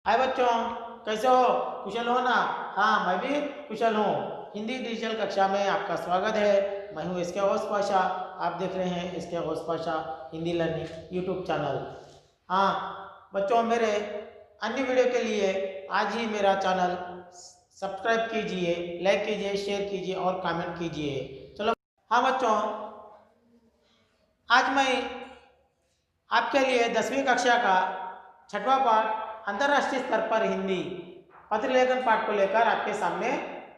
हाय बच्चों, कैसे हो? कुशल हो ना? हाँ, मैं भी कुशल हूँ। हिंदी डिजिटल कक्षा में आपका स्वागत है। मैं हूँ इसके होस्ट पाशा। आप देख रहे हैं इसके host Pasha Hindi learning YouTube channel. हाँ बच्चों, मेरे अन्य वीडियो के लिए आज ही मेरा चैनल सब्सक्राइब कीजिए, लाइक कीजिए, शेयर कीजिए और कमेंट कीजिए। चलो, हाँ बच्चों, आज मैं आपके लिए 10वीं कक्षा का 6वां पाठ अंतर्राष्ट्रीय स्तर पर हिंदी पत्र लेखन पाठ को लेकर आपके सामने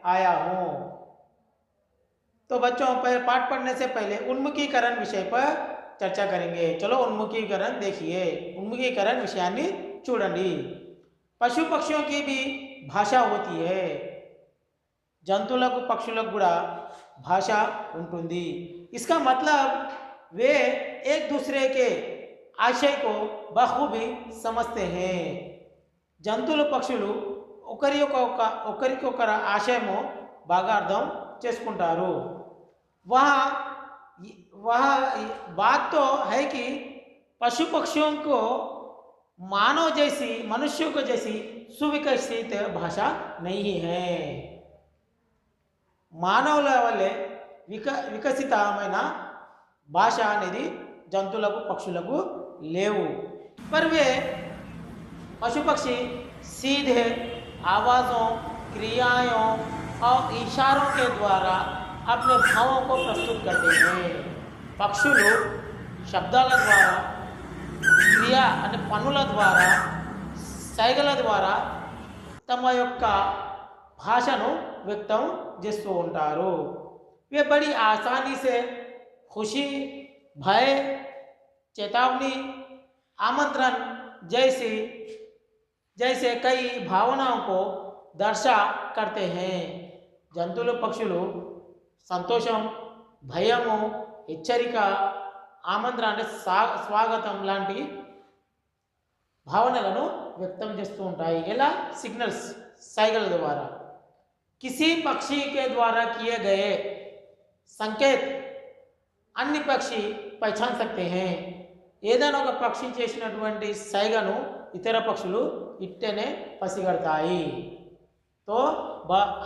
आया हूँ। तो बच्चों, पाठ पढ़ने से पहले उन्मुखीकरण विषय पर चर्चा करेंगे। चलो, उन्मुखीकरण देखिए। उन्मुखीकरण विषयाన్ని చూడండి। पशु पक्षियों की भी भाषा होती है। जंतुవులకు పక్షులకు కూడా భాష ఉంటుంది। इसका मतलब वे एक दूसरे के आशय को बखूबी समझते हैं। జంతువులు పక్షులు ఒకరికొకరు ఆశయము బాగా అర్థం చేసుకుంటారు। वहाँ वहाँ बात तो है कि पशु पक्षियों को मानव जैसी, मनुष्यों को जैसी सुविकसित भाषा नहीं है। మానవుల వల్లే వికసితమైన భాష అనేది జంతువులకు పక్షులకు లేవు। पर वे पशु पक्षी सीधे आवाज़ों, क्रियाओं और इशारों के द्वारा अपने भावों को प्रस्तुत करते हैं। పక్షులు శబ్దాల ద్వారా, క్రియ అంటే పనుల ద్వారా, సైగల ద్వారా తమ యొక్క భాషను వ్యక్తం చేస్తూ ఉంటారు। वे बड़ी आसानी से खुशी, भय, चेतावनी, आमंत्रण जैसे कई भावनाओं को दर्शा करते हैं। జంతువులు పక్షులు సంతోషం, భయము, హెచ్చరిక, ఆమంత్రణ అంటే స్వాగతం లాంటి భావనలను వ్యక్తం చేస్తూ ఉంటాయి। ఎలా? సిగ్నల్స్, సైగల ద్వారా। किसी पक्षी के द्वारा किए गए संकेत अन्य पक्षी पहचान सकते हैं। ఏదైనా ఒక పక్షి చేసినటువంటి సైగను ఇతర పక్షులు ఇట్టనే పసిగడతాయి। तो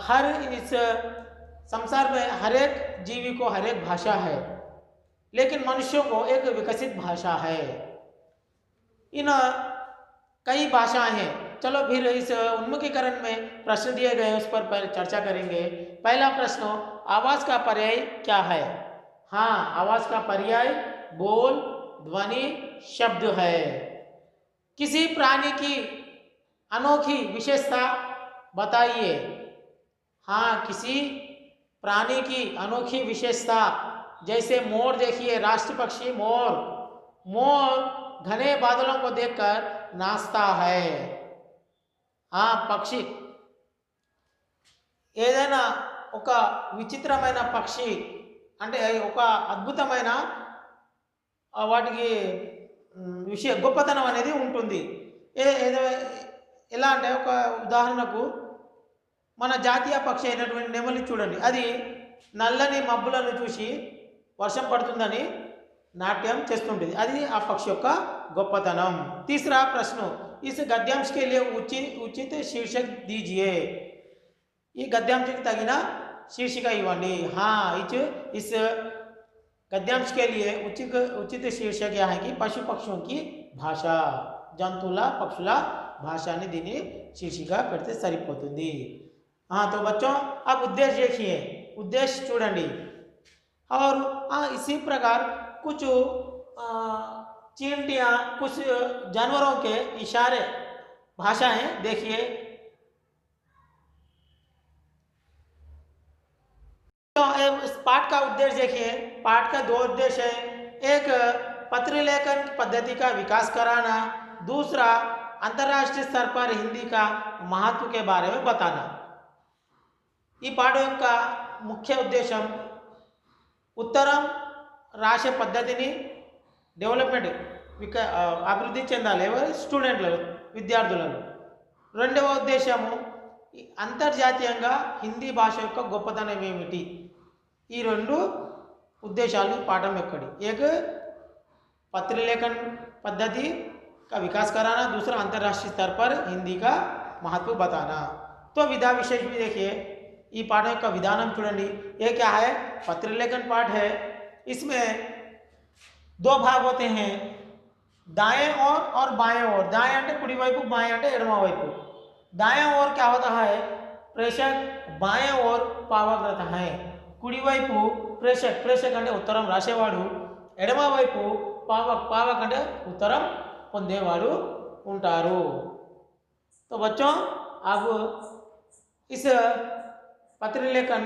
हर इस संसार में हर एक जीवी को हर एक भाषा है, लेकिन मनुष्यों को एक विकसित भाषा है। इन कई भाषाएं हैं। चलो, फिर इस उन्मुखीकरण में प्रश्न दिए गए हैं, उस पर चर्चा करेंगे। पहला प्रश्न, आवाज़ का पर्याय क्या है? हाँ, आवाज़ का पर्याय बोल, ध्वनि, शब्द है। किसी प्राणी की अनोखी विशेषता बताइए। हाँ, किसी प्राणी की अनोखी विशेषता, जैसे मोर देखिए, राष्ट्र पक्षी मोर। मोर घने बादलों को देखकर नाचता है। हाँ, పక్షి ఏదైనా ఒక విచిత్రమైన పక్షి అంటే ఒక అద్భుతమైన వాటికి గొప్పతనం అనేది ఉంటుంది। ఎలా అంటే, ఒక ఉదాహరణకు మన జాతీయ పక్షి అయినటువంటి నెమలి చూడండి, అది నల్లని మబ్బులను చూసి వర్షం పడుతుందని నాట్యం చేస్తుంటుంది। అది ఆ పక్షి యొక్క గొప్పతనం। तीसरा प्रश्न, इस गद्यांश के लिए उचित शीर्षक दीजिए। ఈ గద్యాంశకి తగిన శీర్షిక ఇవ్వండి। हाँ, इस गद्यांश के लिए उचित शीर्षक यह है कि पशु पक्षियों की भाषा, జంతువుల పక్షుల భాష అని దీని శీర్షిక పెడితే సరిపోతుంది। हाँ, तो बच्चों, अब उद्देश्य देखिए, उद्देश्य చూడండి। और इसी प्रकार कुछ चींटियाँ, कुछ जानवरों के इशारे भाषाएं देखिए। तो इस पाठ का उद्देश्य देखिए। पाठ का 2 उद्देश्य है। एक, पत्र लेखन पद्धति का विकास कराना। दूसरा, अंतर्राष्ट्रीय स्तर पर हिंदी का महत्व के बारे में बताना। ఈ పాఠం యొక్క ముఖ్య ఉద్దేశం ఉత్తరం రాసే పద్ధతిని డెవలప్మెంట్ అభివృద్ధి చెందాలి ఎవరు? స్టూడెంట్లలో, విద్యార్థులలో। రెండవ ఉద్దేశము అంతర్జాతీయంగా హిందీ భాష యొక్క గొప్పతనం ఏమిటి? ఈ రెండు ఉద్దేశాలు పాఠం ఎక్కడి। एक पत्र लेखन पद्धति का विकास कराना, दूसरा अंतर्राष्ट्रीय स्तर पर हिंदी का महत्व बताना। तो विधा विशेष भी देखिए, ఈ పాఠం యొక్క విధానం చూడండి। ये क्या है, पत्र लेखन पाठ है। इसमें दो भाग होते हैं, दाएं ओर और बाएं ओर। दाएं అంటే కుడి వైపు, బాएं అంటే ఎడమ వైపు। दाएं ओर क्या होता है, प्रेषक, बाएं ओर पावक रहता है। కుడి వైపు ప్రేషక్, ప్రేషక్ అంటే ఉత్తరం రాసేవాడు, ఎడమ వైపు पावक, पावक అంటే ఉత్తరం పొందేవాడు ఉంటారు। तो बच्चों अब इस पत्र लेखन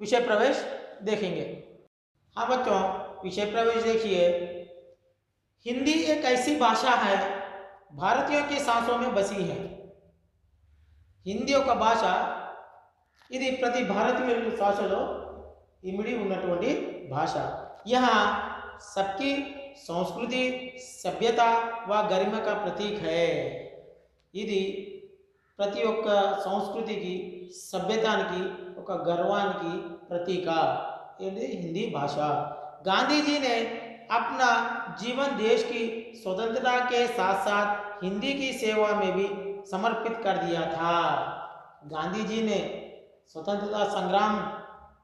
विषय प्रवेश देखेंगे। हाँ बच्चों, विषय प्रवेश देखिए। हिंदी एक ऐसी भाषा है भारतीयों की सांसों में बसी है। हिंदी ఒక భాష, ఇది ప్రతి భారతీయుల శ్వాసలో ఇమిడి ఉన్నటువంటి భాష। यहाँ सबकी संस्कृति, सभ्यता व गरिमा का प्रतीक है। ఇది ప్రతి ఒక్క సంస్కృతికి, సభ్యతానికి, ఒక గర్వానికి ప్రతీక ఏంటి, హిందీ భాష। गांधी जी ने अपना जीवन देश की स्वतंत्रता के साथ साथ हिंदी की सेवा में भी समर्पित कर दिया था। गांधी जी ने स्वतंत्रता संग्राम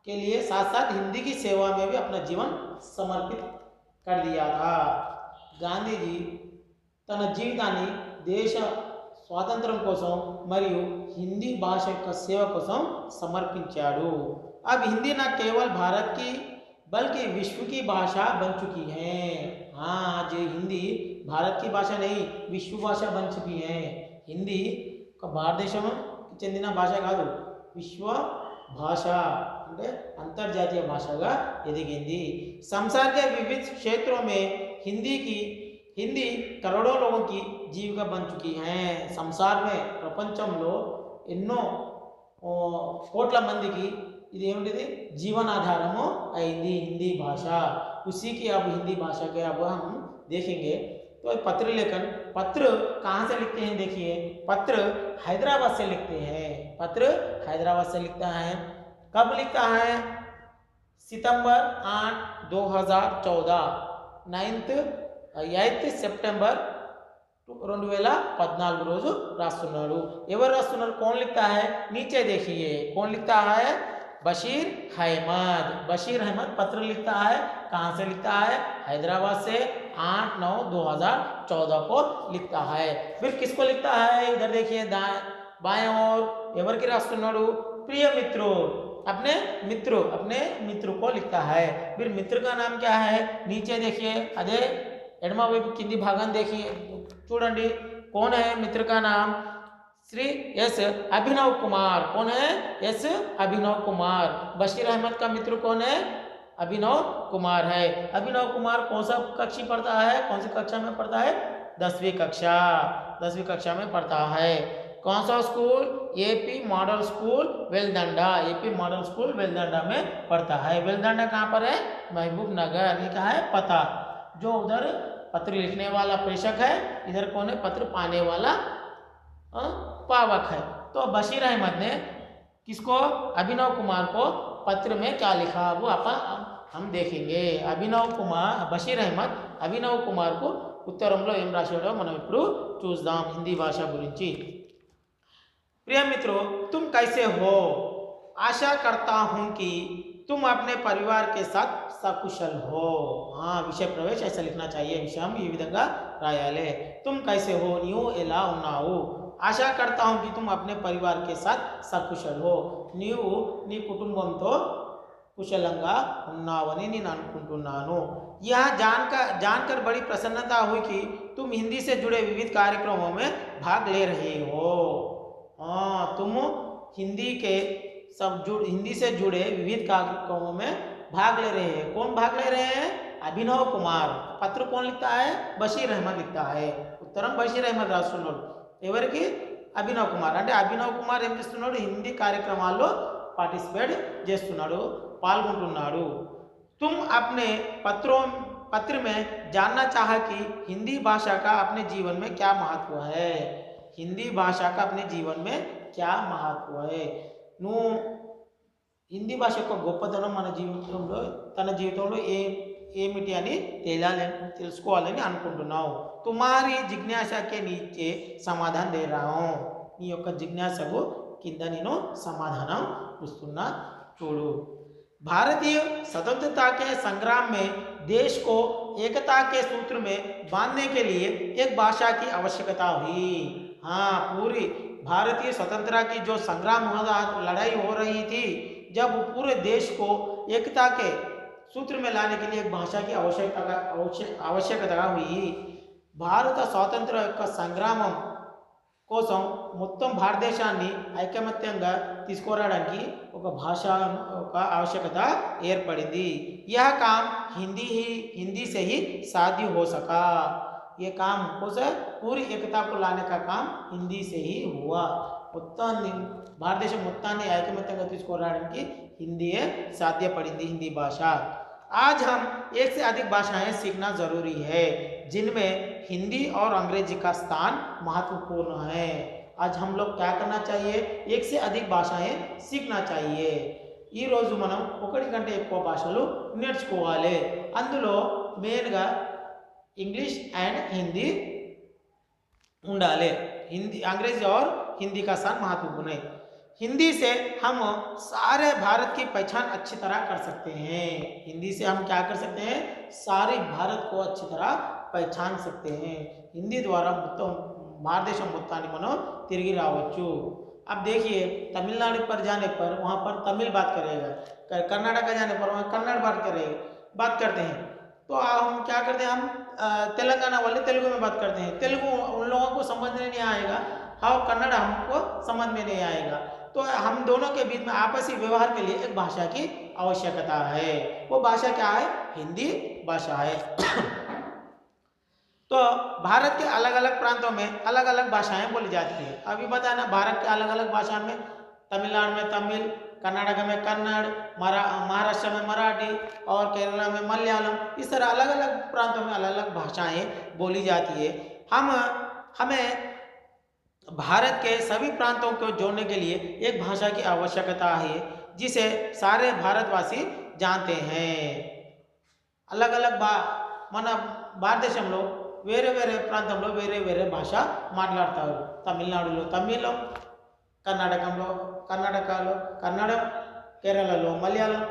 के लिए साथ साथ हिंदी की सेवा में भी अपना जीवन समर्पित कर दिया था। गांधी जी తన జీవితాన్ని దేశ స్వాతంత్రం కోసం మరియు హిందీ భాష యొక్క సేవ కోసం సమర్పించాడు। अब हिंदी न केवल भारत की बल्कि विश्व की भाषा बन चुकी है। हाँ, आज हिंदी भारत की भाषा नहीं, विश्व भाषा बन चुकी है। हिंदी ఒక భారతదేశం చెందిన భాష కాదు, విశ్వ భాష అంటే అంతర్జాతీయ భాషగా ఎదిగింది। संसार के विविध क्षेत्रों में हिंदी करोड़ों लोगों की जीविका बन चुकी है। संसार में ప్రపంచంలో ఎన్నో కోట్ల మందికి ఇది ఏమిటిది, जीवनाधारము అయింది हिंदी भाषा। उसी की अब हिंदी भाषा के अब हम देखेंगे। तो पत्र लेखन, पत्र कहाँ से लिखते हैं, देखिए पत्र हैदराबाद से लिखते हैं। पत्र हैदराबाद से लिखता है। कब लिखता है, सितंबर 8, 2014, 8 సెప్టెంబర్ 2014 రోజు రాస్తున్నాడు। ఎవరు రాస్తున్నారు, कौन लिखता है, नीचे देखिए कौन लिखता है, बशीर अहमद। बशीर अहमद पत्र लिखता है। कहाँ से लिखता है, हैदराबाद से 8/9/2014 को लिखता है। फिर किसको लिखता है, इधर देखिए बाएं ओर एवरकी राస్తున్నాడు, प्रिय मित्रों, अपने मित्र को लिखता है। फिर मित्र का नाम क्या है, नीचे देखिए, अदे ఎడమ వైపు కింది భాగం देखिए, చూడండి कौन है मित्र का नाम, श्री एस अभिनव कुमार। कौन है, एस अभिनव कुमार। बशीर अहमद का मित्र कौन है, अभिनव कुमार है। अभिनव कुमार कौन सा कक्षा पढ़ता है, कौन सी कक्षा में पढ़ता है, 10वीं कक्षा में पढ़ता है। कौन सा school, AP model school Veldanda. AP model school Veldanda में पढ़ता है। वेलदंडा कहाँ पर है, महबूब नगर। ये क्या है, पता। जो उधर पत्र लिखने वाला प्रेषक है, इधर कौन है, पत्र पाने वाला पावक है। तो बशीर अहमद ने किसको, अभिनव कुमार को पत्र में क्या लिखा, वो हम देखेंगे। बशीर अहमद अभिनव कुमार को ఉత్తరంలో ఏం రాశాడో మనం ఇప్పుడు చూద్దాం హిందీ భాష గురించి। प्रिय मित्रों, तुम कैसे हो, आशा करता हूं कि तुम अपने परिवार के साथ सकुशल हो। हाँ, विषय प्रवेश ऐसा लिखना चाहिए। विषय हम ఈ విధంగా రాయాలి। तुम कैसे हो, నీవు ఎలా ఉన్నావు। आशा करता हूं कि तुम अपने परिवार के साथ सकुशल हो, నీవు నీ కుటుంబంతో కుశలంగా ఉన్నావని నేను అనుకుంటున్నాను। यह जानकर बड़ी प्रसन्नता हुई कि तुम हिंदी से जुड़े विविध कार्यक्रमों में भाग ले रहे हो। हाँ, तुम हिंदी से जुड़े विविध कार्यक्रमों में भाग ले रहे हैं। कौन भाग ले रहे हैं, अभिनव कुमार। पत्र कौन लिखता है, बशीर अहमद लिखता है। उत्तरम बशीर अहमद రాస్తున్నాడు। ఎవరికి, అభినవ్ కుమార్। అంటే అభినవ్ కుమార్ ఏం చేస్తున్నాడు, హిందీ కార్యక్రమాల్లో పార్టిసిపేట్ చేస్తున్నాడు, పాల్గొంటున్నాడు। तुम अपने पत्र में जानना चाहा कि हिंदी भाषा का अपने जीवन में क्या महत्व है। हिंदी भाषा का अपने जीवन में क्या महत्व है। నువ్వు హిందీ భాష యొక్క గొప్పతనం తన జీవితంలో ఏమిటి అని తెలుసుకోవాలని అనుకుంటున్నావు. తుమారి జిజ్ఞాసకే నీచే సమాధానం దే రहा हूं. నీ యొక్క జిజ్ఞాసకు కింద నేను సమాధానం ఇస్తున్నా చూడు. भारतीय स्वतंत्रता के संग्राम में देश को एकता के सूत्र में बांधने के लिए एक भाषा की आवश्यकता हुई. हाँ, पूरी भारतीय स्वतंत्रता की जो संग्राम हुआ, लड़ाई हो रही थी, जब पूरे देश को एकता के सूत्र में लाने के लिए एक भाषा की आवश्यकता हुई. భారత స్వాతంత్ర యొక్క సంగ్రామం కోసం మొత్తం భారతదేశాన్ని ఐకమత్యంగా తీసుకురావడానికి ఒక భాష ఒక ఆవశ్యకత ఏర్పడింది. यह काम हिंदी से ही साध्य हो सका. ये काम पूरी एकता को लाने का काम हिंदी से ही हुआ. మొత్తాన్ని భారతదేశం మొత్తాన్ని ఐకమత్యంగా తీసుకురావడానికి హిందీయే సాధ్యపడింది, హిందీ భాష. आज हम एक से अधिक भाषाएं सीखना जरूरी है, जिनमें हिंदी और अंग्रेजी का स्थान महत्वपूर्ण है. आज हम लोग क्या करना चाहिए, एक से अधिक भाषाएं सीखना चाहिए. ఈ రోజు మనం ఒకటి కంటే ఎక్కువ భాషలు నేర్చుకోవాలి. అందులో మెయిన్గా ఇంగ్లీష్ అండ్ హిందీ ఉండాలి. हिंदी अंग्रेजी और हिंदी का स्थान महत्वपूर्ण है. हिंदी से हम सारे भारत की पहचान अच्छी तरह कर सकते हैं. हिंदी से हम क्या कर सकते हैं, सारे भारत को अच्छी तरह पहचान सकते हैं. हिंदी द्वारा భారతదేశం మొత్తాన్ని మనం తిరిగి రావచ్చు. अब देखिए, तमिलनाडु पर जाने पर वहाँ पर तमिल बात करेगा, कर्नाटक जाने पर वहाँ कन्नड़ बात करते हैं. तो हम क्या करते हैं, हम तेलंगाना वाले तेलुगु में बात करते हैं. तेलुगु उन लोगों को समझ में नहीं आएगा और कन्नड़ हमको समझ में नहीं आएगा. तो हम दोनों के बीच में आपसी व्यवहार के लिए एक भाषा की आवश्यकता है. वो भाषा क्या है, हिंदी भाषा है. तो भारत के अलग अलग प्रांतों में अलग अलग भाषाएं बोली जाती है. अभी बताया ना, भारत के अलग अलग भाषा में तमिलनाडु में तमिल, कर्नाटक में कन्नड़, महाराष्ट्र में मराठी और केरला में मलयालम, इस तरह अलग अलग प्रांतों में अलग अलग भाषाएं बोली जाती है. हमें भारत के सभी प्रांतों को जोड़ने के लिए एक भाषा की आवश्यकता है, जिसे सारे भारतवासी जानते हैं. अलग अलग మన భారతదేశంలో వేరే వేరే ప్రాంతంలో వేరే వేరే భాష మాట్లాడతారు. తమిళనాడులో తమిళం, కర్ణాటకలో కన్నడం, కేరళలో మలయాళం,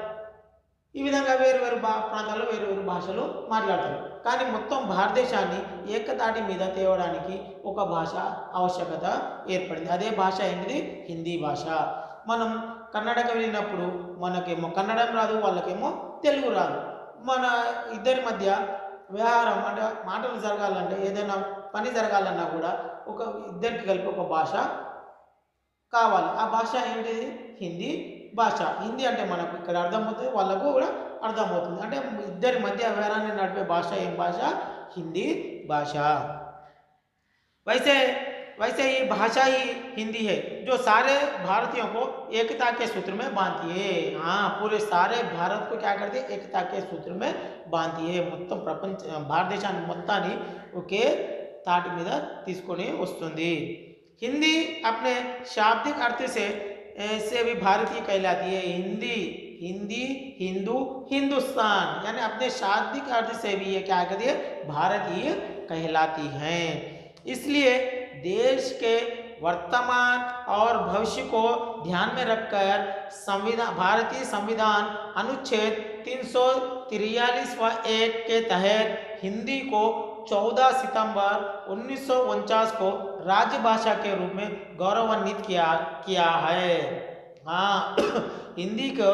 ఈ విధంగా వేరు వేరు ప్రాంతాల్లో వేరు వేరు భాషలు మాట్లాడతారు. కానీ మొత్తం భారతదేశాన్ని ఏకతాటి మీద తేవడానికి ఒక భాష ఆవశ్యకత ఏర్పడింది. అదే భాష ఏంటిది, హిందీ భాష. మనం కర్ణాటక వెళ్ళినప్పుడు మనకేమో కన్నడం రాదు, వాళ్ళకేమో తెలుగు రాదు. మన ఇద్దరి మధ్య వ్యవహారం అంటే మాటలు జరగాలంటే, ఏదైనా పని జరగాలన్నా కూడా ఒక ఇద్దరికి కలిపి ఒక భాష కావాలి. ఆ భాష ఏంటిది, హిందీ భాష. హిందీ అంటే మనకు ఇక్కడ అర్థమవుతుంది, వాళ్ళకు కూడా అర్థమవుతుంది. అంటే ఇద్దరి మధ్య వ్యవహారాన్ని నడిపే భాష ఏం భాష, హిందీ భాష. वैसे ही भाषा ही हिंदी है जो सारे भारतीयों को एकता के सूत्र में बांधती है. हाँ, पूरे सारे भारत को क्या करती है, एकता के सूत्र में बांधती है. మొత్తం ప్రపంచ భారతదేశాన్ని మొత్తాన్ని ఒకే తాటి మీద తీసుకొని వస్తుంది. हिंदी अपने शाब्दिक अर्थ से भी भारतीय कहलाती है. हिंदी हिंदू हिंदुस्तान यानी अपने शाब्दिक अर्थ से भी ये क्या कहती है, भारतीय कहलाती हैं. इसलिए देश के वर्तमान और भविष्य को ध्यान में रखकर भारतीय संविधान अनुच्छेद 343(1) के तहत हिंदी को 14 सितंबर 1949 को राज्यभाषा के रूप में गौरवान्वित किया है. हाँ, हिंदी को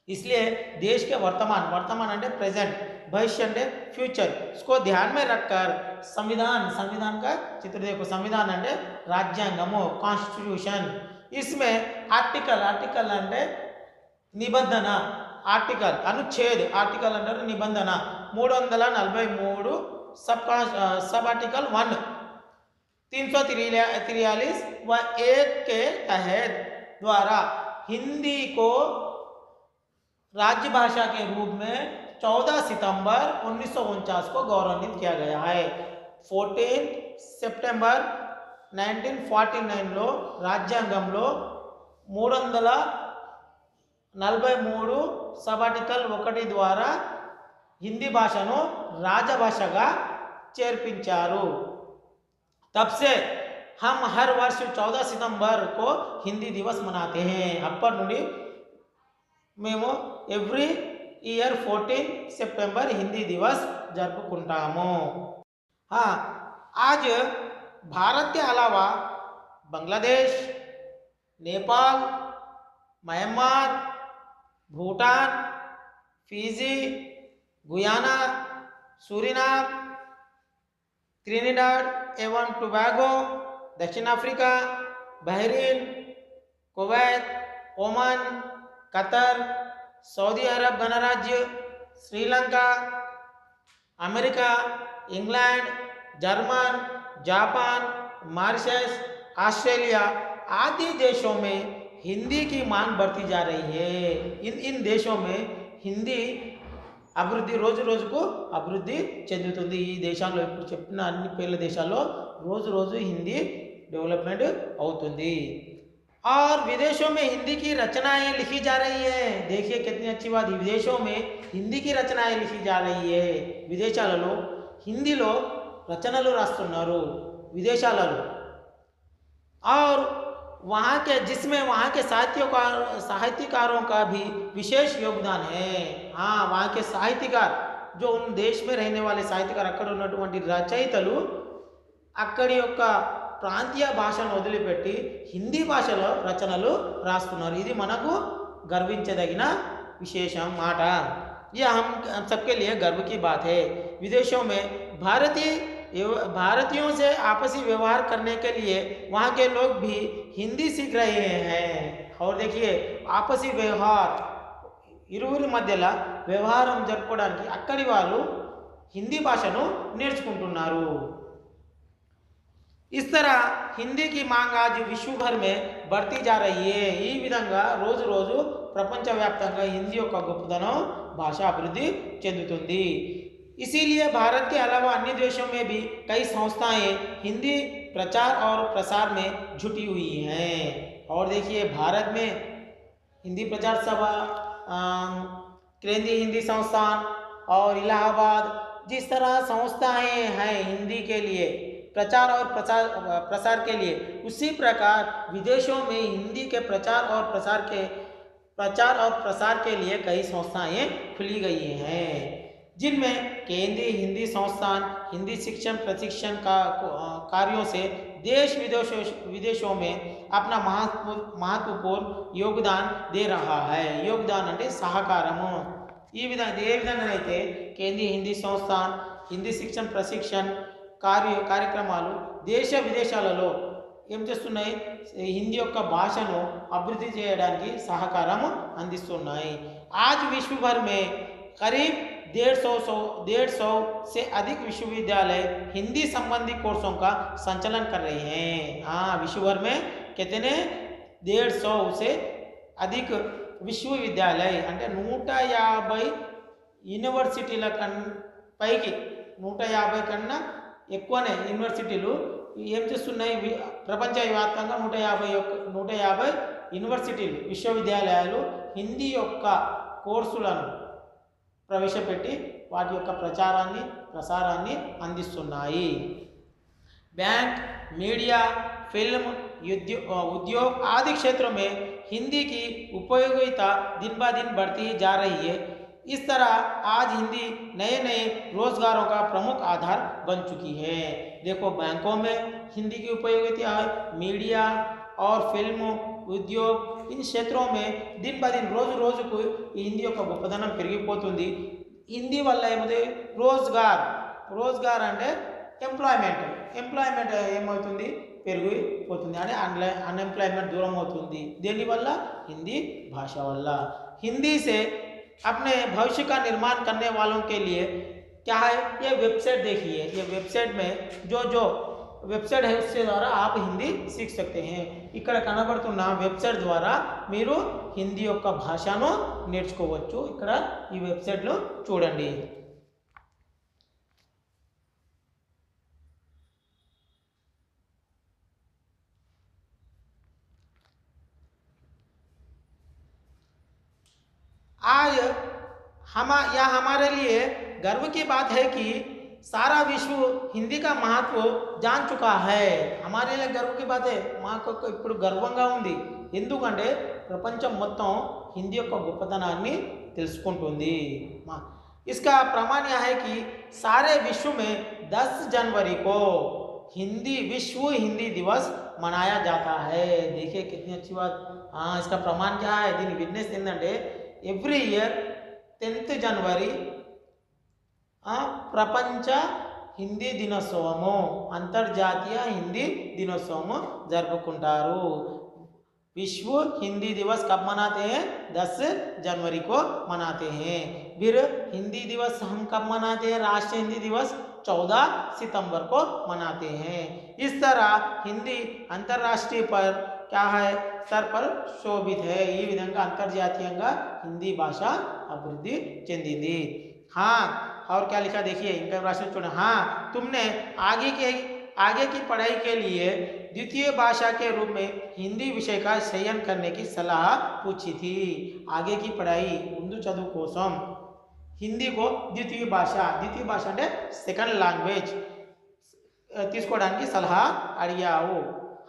इसलिए देश के वर्तमान अंडे प्रेजेंट, भविष्य अंडे फ्यूचर, इसको ध्यान में रखकर संविधान का चित्र देखो. संविधान अंडे राज्यांगमो, कॉन्स्टिट्यूशन. इसमें आर्टिकल अंडे निबंधन, आर्टिकल अनुच्छेद, आर्टिकल अंडर निबंधन 343 सब आर्टिकल 1 343(1) के तहत द्वारा हिंदी को राज्यभाषा के रूप में 14 सितंबर 1949 को गौरवान्वित किया गया है. 14 సెప్టెంబర్ 1949లో రాజ్యాంగంలో 343 సబ్ ఆర్టికల్ 1 ద్వారా హిందీ భాషను రాజభాషగా చేర్పించారు. तब से हम हर वर्ष 14 सितंबर को हिंदी दिवस मनाते हैं. అప్పటి నుండి మేము ఎవ్రీ ఇయర్ 14 सितंबर हिंदी दिवस జరుపుకుంటాము. हाँ, आज भारत के अलावा Bangladesh, Nepal, Myanmar, Bhutan, Fiji, Guyana, Suriname, Trinidad एवं टोबैगो, दक्षिण Africa, Bahrain, Kuwait, Oman, Qatar, Saudi Arab गणराज्य, Sri Lanka, America, England, German, Japan, Mauritius, Australia आदि देशों में हिंदी की मांग बढ़ती जा रही है. इन देशों में हिंदी అభివృద్ధి రోజు రోజుకు అభివృద్ధి చెందుతుంది. ఈ దేశాల్లో ఇప్పుడు చెప్పిన అన్ని పేర్ల దేశాల్లో రోజు రోజు హిందీ डेवलपमेंट అవుతుంది. और विदेशों में हिंदी की रचनाएं लिखी जा रही है. देखिए कितनी अच्छी बात, विदेशों में हिंदी की रचनाएं लिखी जा रही है. విదేశాలలో హిందీలో రచనలు రాస్తున్నారు విదేశాలలో. और वहाँ के जिसमें वहाँ के साहित्यकारों का भी विशेष योगदान है. हाँ, वहाँ के साहित्यकार जो उन देश में रहने वाले साहित्यकार అక్కడ ఉన్నటువంటి రచయితలు అక్కడి యొక్క ప్రాంతీయ భాషను వదిలిపెట్టి హిందీ భాషలో రచనలు రాస్తున్నారు. ఇది మనకు గర్వించదగిన విశేషం మాట. यह हम सबके लिए गर्व की बात है. विदेशों में भारतीयों से आपसी व्यवहार करने के लिए वहाँ के लोग भी हिंदी सीख रहे हैं. और देखिए आपसी व्यवहार ఇరువురి మధ్యల వ్యవహారం జరుపుకోవడానికి అక్కడి వాళ్ళు హిందీ భాషను నేర్చుకుంటున్నారు. इस तरह हिंदी की मांग आज विश्व भर में बढ़ती जा रही है. ఈ విధంగా రోజు రోజు ప్రపంచవ్యాప్తంగా హిందీ యొక్క గొప్పదనం భాష అభివృద్ధి చెందుతుంది. इसीलिए भारत के अलावा अन्य देशों में भी कई संस्थाएं हिंदी प्रचार और प्रसार में जुटी हुई हैं. और देखिए भारत में हिंदी प्रचार सभा, केंद्रीय हिंदी संस्थान और इलाहाबाद जिस तरह संस्थाएं हैं हिंदी के लिए प्रचार और प्रसार के लिए, उसी प्रकार विदेशों में हिंदी के प्रचार और प्रसार के लिए कई संस्थाएं खुली गई हैं. जिनमें केंद्रीय हिंदी संस्थान हिंदी शिक्षण प्रशिक्षण का कार्यों से देश विदेशों में अपना महत्वपूर्ण योगदान दे रहा है. योगदान అంటే సహకారము. ఈ విధంగా అయితే కేంద్రీయ హిందీ సంస్థాన్ హిందీ శిక్షణ ప్రశిక్షణ కార్యక్రమాలు దేశ విదేశాలలో ఏం చేస్తున్నాయి, హిందీ యొక్క భాషను అభివృద్ధి చేయడానికి సహకారం అందిస్తున్నాయి. आज विश्व भर में करीब 150 से अधिक विश्वविद्यालय हिंदी संबंधी कोर्सों का संचालन कर रहे हैं. हाँ, विश्व भर में कितने 150 से अधिक విశ్వవిద్యాలయ అంటే 150 యూనివర్సిటీల పైకి 150 కన్నా ఎక్కువనే యూనివర్సిటీలు ఏం చేస్తున్నాయి, ప్రపంచవ్యాప్తంగా 150 యూనివర్సిటీలు విశ్వవిద్యాలయాలు హిందీ యొక్క కోర్సులను ప్రవేశపెట్టి వాటి యొక్క ప్రచారాన్ని ప్రసారాన్ని అందిస్తున్నాయి. बैंक, मीडिया, फिल्म, उद्योग आदि क्षेत्रों में हिंदी की उपयोगिता दिन ब दिन बढ़ती जा रही है. इस तरह आज हिंदी नए नए रोजगारों का प्रमुख आधार बन चुकी है. देखो बैंकों में हिंदी की उपयोगिता है, मीडिया और फिल्म उद्योग इन क्षेत्रों में दिन ब दिन రోజు రోజుకు ఈ హిందీ యొక్క గొప్పదనం పెరిగిపోతుంది. హిందీ వల్ల ఏమవుతుంది, రోజ్గార్ అంటే ఎంప్లాయ్మెంట్ ఏమవుతుంది, పెరిగిపోతుంది. అంటే అన్ఎంప్లాయ్మెంట్ దూరం అవుతుంది. దేనివల్ల, హిందీ భాష వల్ల. हिंदी से अपने भविष्य का निर्माण करने वालों के लिए क्या है, ये वेबसाइट देखिए. ये वेबसाइट में जो వెబ్సైట్ है उसके द्वारा आप हिंदी सीख सकते हैं. ఇక్కడ కనబడుతున్న వెబ్సైట్ ద్వారా మీరు హిందీ యొక్క భాషను నేర్చుకోవచ్చు. ఇక్కడ ఈ వెబ్సైట్లో చూడండి. आज यह हमारे लिए गर्व की बात है कि सारा विश्व हिंदी का महत्व जान चुका है. हमारे लिए गर्व की बात है. మాకు ఇప్పుడు గర్వంగా ఉంది. ఎందుకంటే ప్రపంచం మొత్తం హిందీ యొక్క గొప్పతనాన్ని తెలుసుకుంటుంది. इसका प्रमाण यह है कि सारे विश्व में 10 जनवरी को विश्व हिंदी दिवस मनाया जाता है. देखिए कितनी अच्छी बात. हाँ, इसका प्रमाण क्या है? దీని విట్నెస్ ఏంటంటే ఎవ్రీ ఇయర్ 10th జనవరి ప్రపంచ హిందీ దినోత్సవము, అంతర్జాతీయ హిందీ దినోత్సవము జరుపుకుంటారు. विश्व हिंदी दिवस कब मनाते हैं? 10 जनवरी को मनाते हैं. फिर हिंदी दिवस हम कब मनाते हैं? राष्ट्रीय हिंदी दिवस 14 सितंबर को मनाते हैं. इस तरह हिंदी अंतर्राष्ट्रीय पर क्या है? स्तर पर शोभित है. ఈ విధంగా అంతర్జాతీయంగా హిందీ భాష అభివృద్ధి చెందింది. हाँ, और क्या लिखा देखिए इनका प्रश्न चुना. हाँ, तुमने आगे की पढ़ाई के लिए द्वितीय भाषा के रूप में हिंदी विषय का चयन करने की सलाह पूछी थी. आगे की पढ़ाई ముందు చదువు కోసం హిందీ को द्वितीय भाषा అంటే సెకండ్ లాంగ్వేజ్ తీసుకోవడానికి సలహా అడిగావు.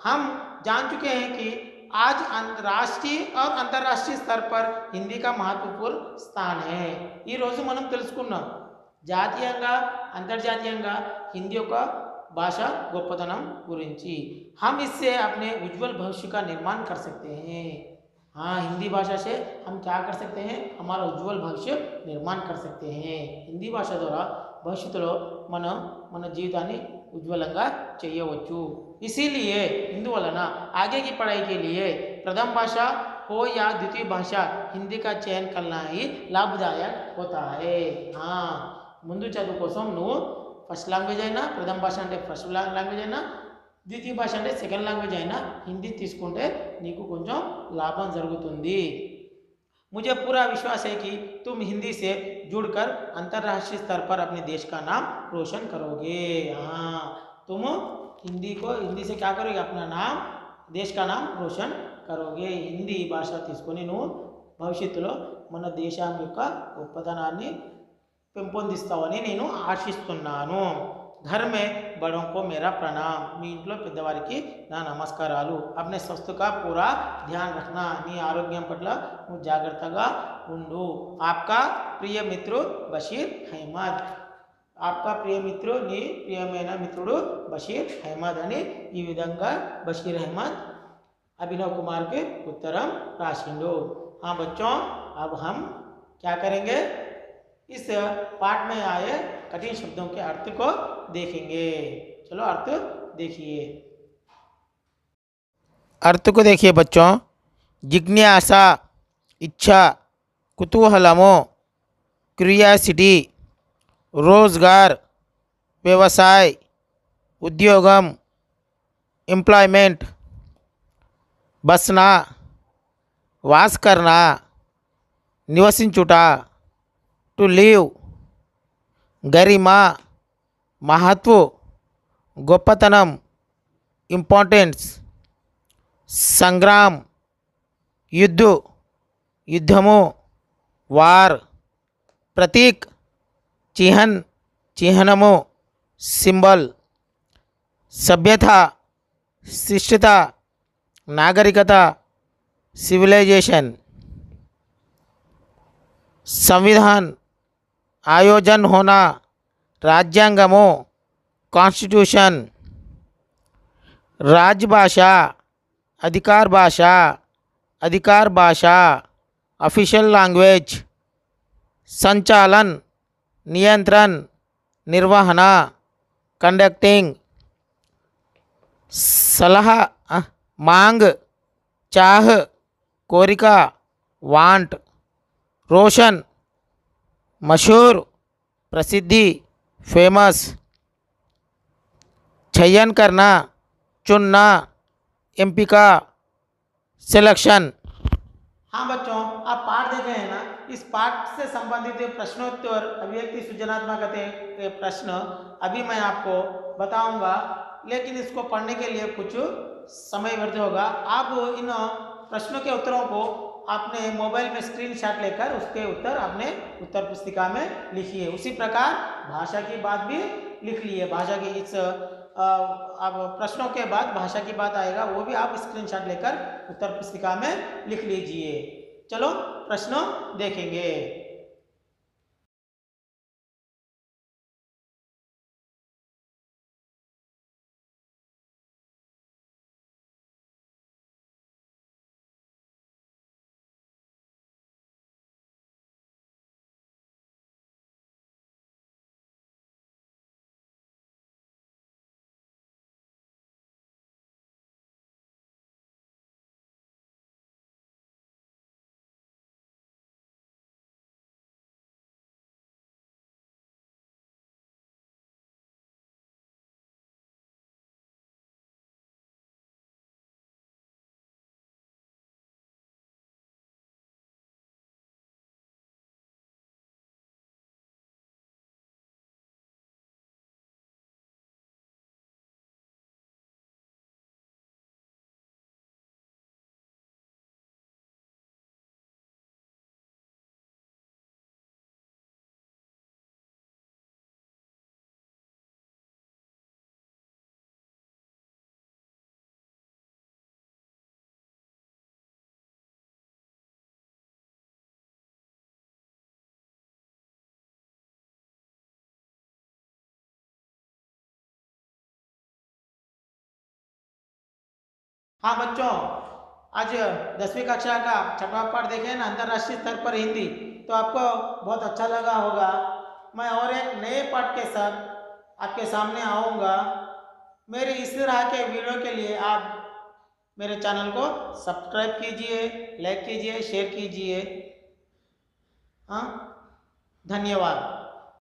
हम जान चुके हैं कि आज राष्ट्रीय और अंतर्राष्ट्रीय स्तर पर हिंदी का महत्वपूर्ण स्थान है. ఈ రోజు మనం తెలుసుకున్నాం జాతీయంగా అంతర్జాతీయంగా హిందీ యొక్క భాష గొప్పతనం గురించి. हम इससे अपने उज्जवल भविष्य का निर्माण कर सकते हैं. हाँ, हिंदी भाषा से हम क्या कर सकते हैं? हमारा उज्जवल भविष्य निर्माण कर सकते हैं. हिंदी భాష ద్వారా భవిష్యత్తులో మన జీవితాన్ని ఉజ్వలంగా చేయవచ్చు. इसीलिए ఇందువలన आगे की पढ़ाई के लिए प्रथम भाषा हो या द्वितीय भाषा हिंदी का चयन करना ही लाभदायक होता है. हाँ, ముందు చదువు కోసం నువ్వు ఫస్ట్ లాంగ్వేజ్ అయినా, ప్రథమ భాష అంటే ఫస్ట్ లాంగ్వేజ్ అయినా, ద్వితీయ భాష అంటే సెకండ్ లాంగ్వేజ్ అయినా హిందీ తీసుకుంటే నీకు కొంచెం లాభం జరుగుతుంది. मुझे पूरा विश्वास है कि तुम हिंदी से जुड़कर अंतर्राष्ट्रीय स्तर पर अपने देश का नाम रोशन करोगे. हाँ, तुम हिंदी से क्या करोगे? अपना नाम, देश का नाम रोशन करोगे. हिंदी భాష తీసుకొని నువ్వు భవిష్యత్తులో మన దేశం యొక్క గొప్పతనాన్ని పెంపొందిస్తావని నేను ఆశిస్తున్నాను. घर में बड़ों को मेरा प्रणाम. మీ ఇంట్లో పెద్దవారికి నా నమస్కారాలు. अपने स्वास्थ्य का पूरा ध्यान रखना. నీ ఆరోగ్యం పట్ల నువ్వు జాగ్రత్తగా ఉండు. आपका प्रिय मित्र बशीर अहमद. आपका प्रिय मित्र నీ ప్రియమైన మిత్రుడు బషీర్ అహ్మద్ అని ఈ విధంగా బషీర్ అహ్మద్ अभिनव कुमार के उत्तरम राशिंडो. हाँ बच्चों, अब हम क्या करेंगे? इस पाठ में आए कठिन शब्दों के अर्थ को देखेंगे. चलो अर्थ देखिए. अर्थ को देखिए बच्चों. जिज्ञासा इच्छा, कुतूहलमो, क्यूरियोसिटी, रोजगार, व्यवसाय, उद्योगम, एम्प्लॉयमेंट, बसना, वास करना, निवसिंచుట, टू लिव, गरिमा, महत्व, గొప్పతనం, ఇంపార్టెన్స్, సంగ్రామ్, युद्धमो, वार, प्रतीक, चिह्नमो, सिंबल, सभ्यता, शिष्टता, नागरिकता, सिविलाइजेशन, संविधान, आयोजन होना, राज्यांगमो, कॉन्स्टिट्यूशन, राजभाषा, अधिकार भाषा, ऑफिशियल लैंग्वेज, संचालन, नियंत्रण, निर्वहण, कंडक्टिंग, सलाह, मांग, चाह, कोरिका, वांट, रोशन, मशहूर, प्रसिद्धि, फेमस, चयन करना, चुनना, एम्पिका, सिलेक्शन. हाँ बच्चों, आप पाठ देख रहे हैं ना. इस पाठ से संबंधित प्रश्नोत्तर, अभिव्यक्ति, सृजनात्मकता के प्रश्न अभी मैं आपको बताऊंगा, लेकिन इसको पढ़ने के लिए कुछ समय व्यर्थ होगा. आप इन प्रश्नों के उत्तरों को आपने मोबाइल में स्क्रीनशॉट लेकर उसके उत्तर आपने उत्तर पुस्तिका में लिखिए। उसी प्रकार भाषा की बात भी लिख लिए। भाषा की इस अब प्रश्नों के बाद भाषा की बात आएगा, वो भी आप स्क्रीनशॉट लेकर उत्तर पुस्तिका में लिख लीजिए। चलो प्रश्न देखेंगे। हाँ बच्चों, आज 10वीं कक्षा का छठवां पाठ देखे ना, अंतर्राष्ट्रीय स्तर पर हिंदी, तो आपको बहुत अच्छा लगा होगा। मैं और एक नए पाठ के साथ आपके सामने आऊँगा। मेरे इस तरह के वीडियो के लिए आप मेरे चैनल को सब्सक्राइब कीजिए, लाइक कीजिए, शेयर कीजिए। हाँ, धन्यवाद।